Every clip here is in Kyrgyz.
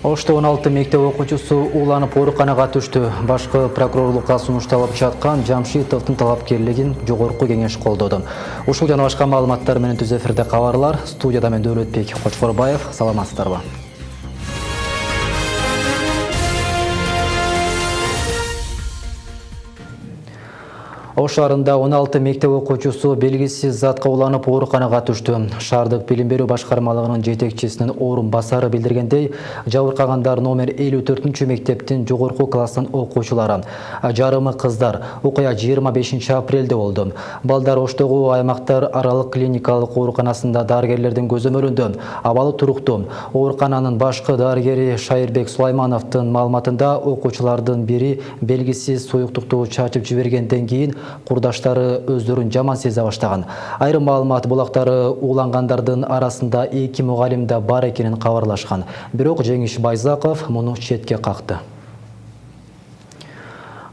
Ошто 16 мектеп окуучусу ууланып ооруканага түштү. Башкы прокурорлукка сунушталып жаткан Жамшитовдун талапкерлигин жогорку кеңеш колдоду. Ушул жана башка маалыматтар менен түз эфирде кабарлар. Студияда мен Дөөлөтбек Кочкорбаев. Саламатсыздарбы? Ош шаарында 16 мектеп окуучусу белгисиз затка уланып ооруканага түштү. Шаардык билим берүү башкармалыгынын жетекчисинин орун басары билдиргендей, жабыркагандар номер 54 мектептин жогорку класстын окуучулары. Жарымы кыздар. Окуя 25 апрелде болду. Балдар Оштогу аймактар аралык клиникалык ооруканасында дарыгерлердин көзөмөлүндө. Абалы туруктуу. Оорукананын башкы дарыгери Шайырбек Сулаймановдун маалыматында окуучулардын бири белгисиз суюктукту чачып жибергенден кийин курдаштары өздөрүн жаман сезе баштаган. Айрым маалымат булактары уулангандардын арасында 2 мугалим да бар экенин кабарлашкан. Бирок Жеңиш Байзаков муну четке какты.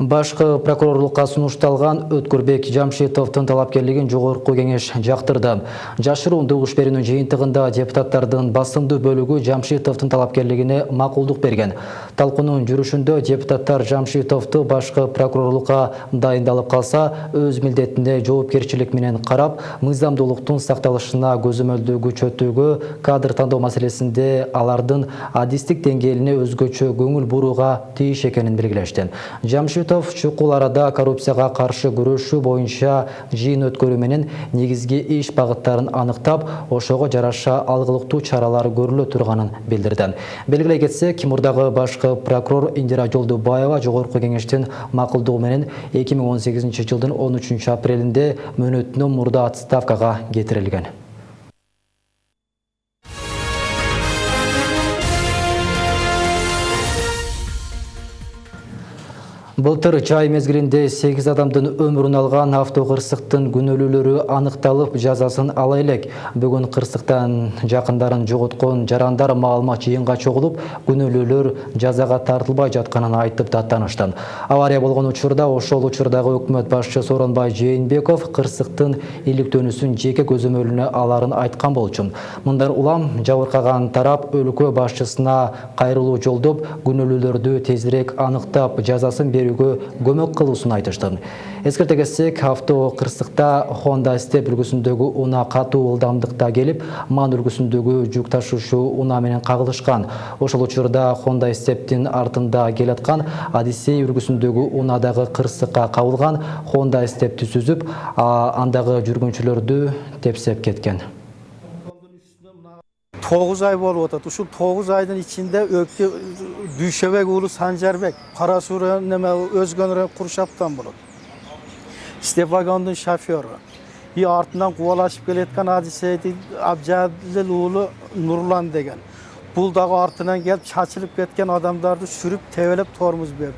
Башкы прокурорлукка сунушталган Өткүрбек Жамшитовдун талапкерлигин жогорку кеңеш жактырды. Жашыруун добуш берүүнүн жыйынтыгында депутаттардын басымдуу бөлүгү Жамшитовдун талапкерлигине макулдук берген. Талкуунун жүрүшүндө депутаттар Жамшитовду башкы прокурорлукка дайындалып калса, өз милдетине жоопкерчилик менен карап, мыйзамдуулуктун сакталышына көзөмөлдүү күчөтүүгө, кадр тандоо маселесинде алардын адистик деңгээлине өзгөчө көңүл бурууга тийиш экенин белгилешти. Жамшитов чукул арада коррупцияга каршы күрөшүү боюнча жыйын өткөрүү менен негизги иш багыттарын аныктап, ошого жараша алгылыктуу чаралар көрүлө турганын билдирди. Белгилей кетсек, мурдагы башкы прокурор Индира Жолдубаева жогорку кеңештин макулдугу менен 2018 жылдын 13 апрелинде мөөнөтүнөн мурда отставкага кетирилген. Былтыр жай мезгилинде 8 адамдын өмүрүн алган автокырсыктын күнөөлүүлөрү аныкталып, жазасын ала элек. Бүгүн кырсыктан жакындарын жоготкон жарандар маалымат жыйынга чогулуп, күнөөлүүлөр жазага тартылбай жатканын айтып даттанышты. Авария болгон учурда ошол учурдагы өкмөт башчысы Сооронбай Жээнбеков кырсыктын иликтөөнүсүн жеке көзөмөлүнө аларын айткан болчу. Мындан улам жабыркаган тарап өлкө башчысына кайрылуу жолдоп, күнөөлүүлөрдү тезирээк аныктап, жазасын берүүгө көмөк кылуусун айтышты. Эскерте кетсек, авто кырсыкта Honda Step үлгүсүндөгү унаа катуу ылдамдыкта келип, MAN үлгүсүндөгү жүк ташуучу унаа менен кагылышкан. Ошол учурда Honda Step'тин артында келаткан Odyssey үлгүсүндөгү унаадагы кырсыкка кабылган, Honda Step'ти сүзүп, андагы жүргүнчүлөрдү тепсеп кеткен. 9 ay болуп атат. Ушул 9 айдын ичинде Өкчө Дүйшөбек уулу Санжарбек, Карасуу неме өзгөнөр Куршаптан болот. Степ вагондун шофёру. И артынан кубалашып келеткан Адисейди Абжадил уулу Нурлан деген. Бул дагы артынан келип чачылып кеткен адамдарды сүрүп, тебелеп тормуз берип,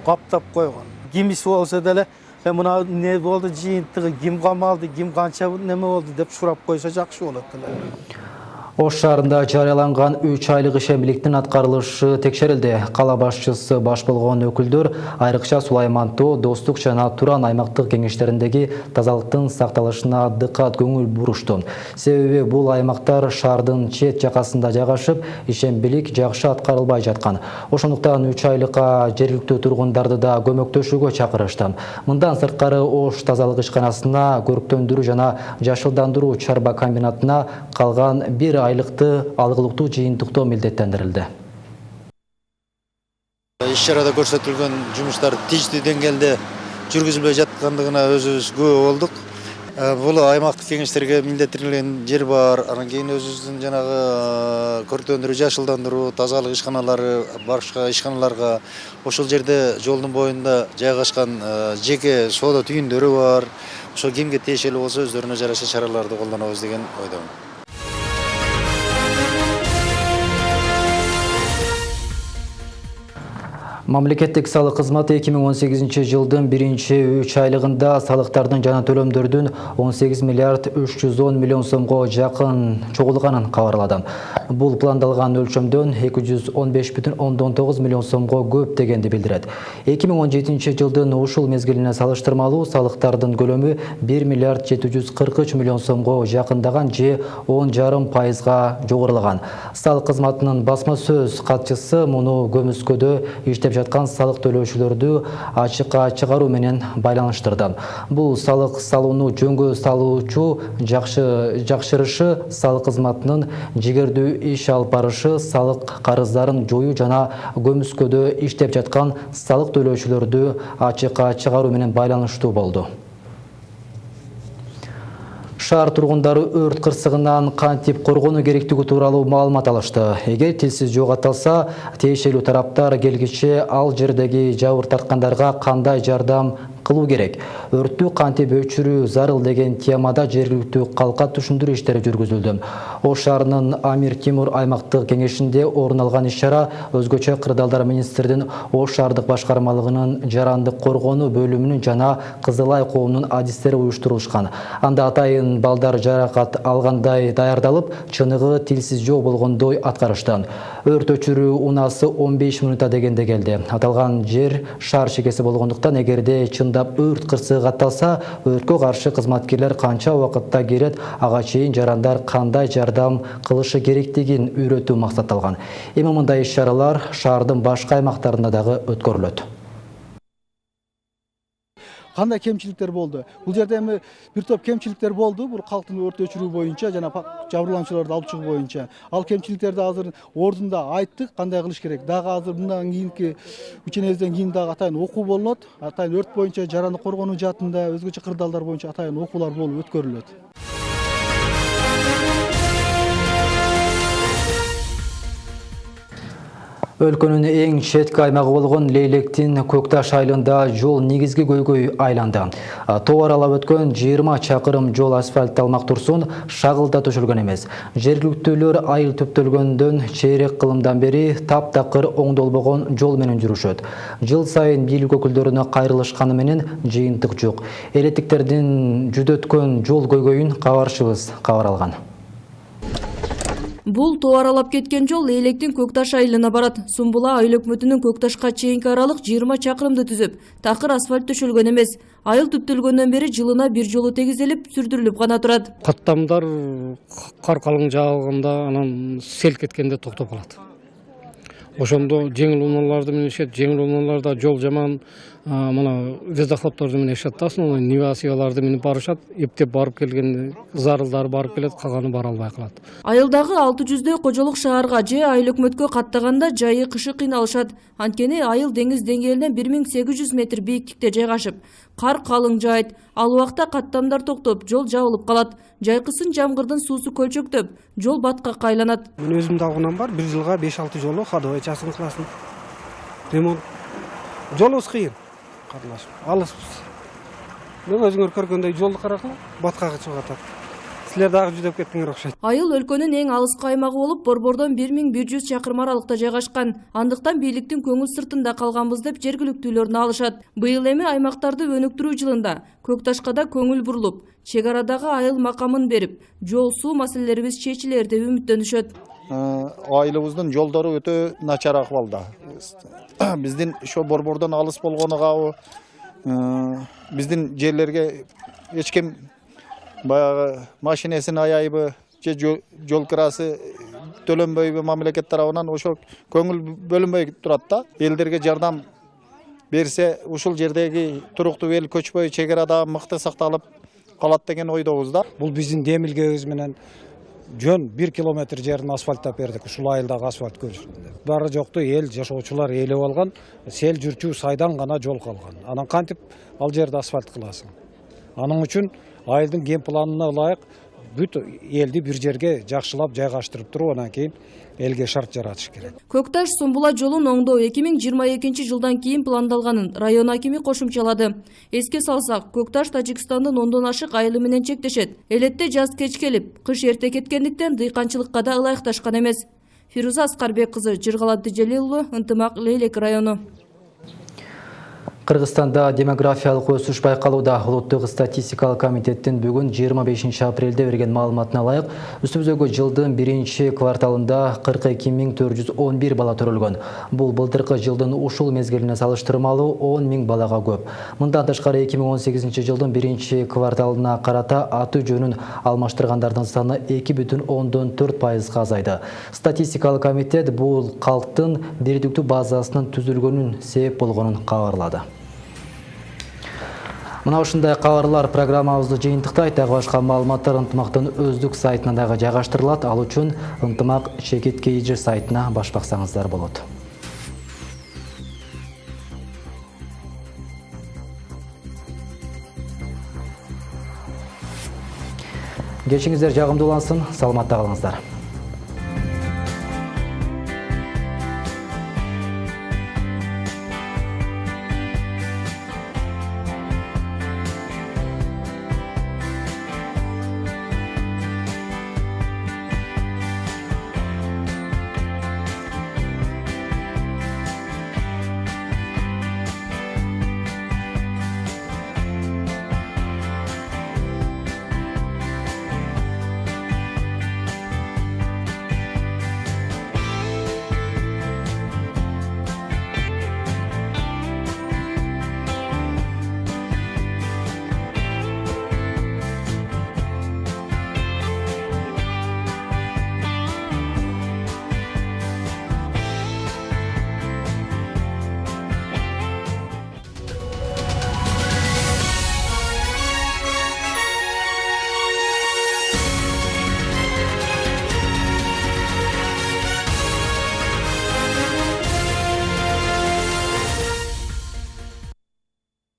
каптап койгон. Кимиси болсо деле мына не болду жыйынтыгы, ким камалды, ким канча неме болду деп сурап койсо жакшы болот эле. Ош шаарында жарыяланган 3 айлык ишембиликтин аткарылышы текшерилди. Кала башчысы баш болгон өкүлдөр айрыкча Сулайман Тоо, Достук жана Туран аймактык кеңештериндеги тазалыктын сакталышына дыккат көңүл бурушту. Себеби бул аймактар шаардын чет жакасында жайгашып, ишембилик жакшы аткарылбай жаткан. Ошондуктан 3 айлыкка жергиликтүү тургундарды да көмөктөшүүгө чакырышты. Мындан сырткары Ош тазалык ишканасына, көрктөндүрүү жана жашылдандыруу чарба комбинатына калган 1 айлыкты алгылыктуу жыйынтыктоо милдеттендирилди. Иш-чарада көрсөтүлгөн жумуштар тийиштүү деңгээлде жүргүзүлбөй жаткандыгына өзүбүз күбө болдук. Бул аймактык кеңештерге милдеттирилген жер бар. Анан кийин өзүбүздүн жанагы көрктөндүрүү, жашылдандыруу, тазалык ишканалары, башка ишканаларга ошол жерде жолдун боюнда жайгашкан жеке соода түйүндөрү бар. Ошол кимге тиешелүү болсо өздөрүнө жараша чараларды колдонобуз деген ойдомун. Мамлекеттик салык кызматы 2018 жылдын 1-3 айлыгында салыктардын жана төлөмдөрдүн 18 миллиард 310 миллион сомго жакын чогулганын кабарлады. Бул пландалган өлчөмдөн 215,9 миллион сомго көп дегенди билдирет. 2017 жылдын ушул мезгилине салыштырмалуу салыктардын көлөмү 1 миллиард 743 миллион сомго жакындаган же 10,5%га жогорулаган. Салык кызматынын басма сөз катчысы муну көмүскөдө иштеп жаткан салык төлөөчүлөрдү ачыкка чыгаруу менен байланыштырды. Бул салык салууну жөнгө салуучу жакшырышы, салык кызматынын жигердүү иш алып барышы, салык карыздарын жоюу жана көмүскөдө иштеп жаткан салык төлөөчүлөрдү ачыкка чыгаруу менен байланыштуу болду. Шаар тургундары өрт кырсыгынан кантип коргонуу керектиги тууралуу маалымат алышты. Эгер тилсиз жок аталса, тиешелүү тараптар келгиче ал жердеги жабыр тарткандарга кандай жардам кылуу керек, өрттү кантип өчүрүү зарыл деген темада жергиликтүү калка түшүндүрүү иштери жүргүзүлдү. Ош шаарынын Амир Тимур аймактык кеңешинде орун алган иш-чара өзгөчө кырдаалдар министрдин Ош шаардык башкармалыгынын жарандык коргонуу бөлүмүнүн жана Кызылай коомунун адистери уюштурулушкан. Анда атайын балдар жаракат алгандай даярдалып, чыныгы тилсиз жок болгондой аткарышты. Өрт өчүрүү унасы 15 минутта дегенде келди. Аталган жер шаар чекеси болгондуктан эгерде чындап өрт кырсыгы катталса, өрткө каршы кызматкерлер канча убакытта келет, ага чейин жарандар кандай жардам кылышы керектигин үйрөтүү максатталган. Эми мындай иш-чаралар шаардын башка аймактарында дагы өткөрүлөт. Кандай кемчиликтер болду? Бул жерде эми бир топ кемчиликтер болду. Бул калктын өрт өчүрүү боюнча жана жабырлануучуларды алып чыгуу боюнча. Ал кемчиликтерди азыр ордунда айттык, кандай кылыш керек. Дагы азыр мындан кийинки ученебизден кийин дагы атайын окуу болот. Атайын өрт боюнча, жараны коргонуу жаатында өзгөчө кырдаалдар боюнча атайын окуулар болуп өткөрүлөт. Өлкөнүн эң четки аймагы болгон Лейлектин Көкташ айылында жол негизги көйгөй айланды. Тоо аралап өткөн 20 чакырым жол асфальтталмак турсун, шагылда төшөлгөн эмес. Жергиликтүүлөр айыл төптөлгөндөн чейрек кылымдан бери таптакыр оңдолбогон жол менен жүрүшөт. Жыл сайын бийлик өкүлдөрүнө кайрылышканы менен жыйынтык жок. Элеттиктердин жүдөткөн жол көйгөйүн кабарчыбыз кабар алган. Бул тоо аралап кеткен жол Лейлектин Көкташ айылына барат. Сумбула айыл өкмөтүнүн Көкташка чейинки аралык 20 чакырымды түзүп, такыр асфальт төшөлгөн эмес. Айыл түптөлгөндөн бери жылына бир жолу тегизелип, сүрдүрүлүп гана турат. Каттамдар кар калың жааганда анан селк кеткенде токтоп калат. Ошондо жеңил унааларды менен ишет, жеңил унааларда жол жаман, мына вездоходдорду менен ишет да, сонун Нивасияларды менен барышат, эптеп барып келгенде зарылдар барып келет, калганы бара албай калат. Айылдагы 600дөй кожолук шаарга же айыл өкмөткө каттаганда жайы кышы кыйналышат. Анткени айыл деңиз деңгээлинен 1800 метр бийиктикте жайгашып, кар калың жаайт. Ал убакта каттамдар токтоп, жол жабылып калат. Жайкысын жамгырдын суусу көлчөктөп, жол баткакка айланат. Мен өзүмдө алган бар, бир жылга 5-6 жолу ходовой часын кыласың. Ремонт. Жолубуз кыйын. Катнашып, алыспыз. Мен өзүңөр көргөндөй жолду каракыла, баткакка чыгып атат. Силер дагы жүдөп кеттиңер окшойт. Айыл өлкөнүн эң алыскы аймагы болуп, Борбордон 1100 чакырым аралыкта жайгашкан. Андыктан бийликтин көңүл сыртында калганбыз деп жергиликтүүлөрүн алышат. Быйыл эми аймактарды өнүктүрүү жылында Көкташка да көңүл бурулуп, чек арадагы айыл макамын берип, жол суу маселелерибиз чечилер деп үмүттөнүшөт. Айылыбыздын жолдору өтө начар акыбалда. Биздин ошо Борбордон алыс болгонуга, биздин жерлерге эч ким баягы машинесин аяйбы, же жол кырасы төлөнбөйбү мамлекет тарабынан, ошо көңүл бөлүнбөй турат да. Элдерге жардам берсе, ушул жердеги туруктуу эл көчпөй, чек арада мыкты сакталып калат деген ойдобуз да. Бул биздин демилгебиз менен жөн 1 километр жерин асфальттап бердик, ушул айылдагы асфальт көчүрүндө. Бары жокту эл жашоочулар ээлеп алган, сел жүрчү сайдан гана жол калган. Анан кантип ал жерде асфальт кыласың? Аның үчүн айылдын кен планына ылайык бүт элди бир жерге жакшылап жайгаштырып туруп, анан кийин элге шарт жаратыш керек. Көкташ Сумбула жолун оңдоо 2022 жылдан кийин пландалганын район акими кошумчалады. Эске салсак, Көкташ Тажикстандын 10дон ашык айылы менен чектешет. Элетте жаз кеч келип, кыш эрте кеткендиктен дыйканчылыкка да ылайыкташкан эмес. Фируза Аскарбек кызы, Жыргалат Дижелил уулу, Ынтымак, Лейлек району. Кыргызстанда демографиялык өсүш байкалууда. Улуттук статистикалык комитеттин бүгүн 25 апрелде берген маалыматына ылайык, үстүбүздөгү жылдын 1-кварталында 42.411 бала төрөлгөн. Бул былтыркы жылдын ушул мезгилине салыштырмалуу 10.000 балага көп. Мындан тышкары 2018 жылдын 1-кварталына карата аты жөнүн алмаштыргандардын саны 2,4% азайды. Статистикалык комитет бул калктын бирдиктүү базасынын түзүлгөнүн себеп болгонун кабарлады. Мына ушундай кабарлар программабызды жыйынтыктайт. Дагы башка маалыматтар ынтымактын өздүк сайтына дагы жайгаштырылат. Ал үчүн ынтымак @KG сайтына баш баксаңыздар болот. Кечиңиздер жагымдуулансын, саламатта калыңыздар.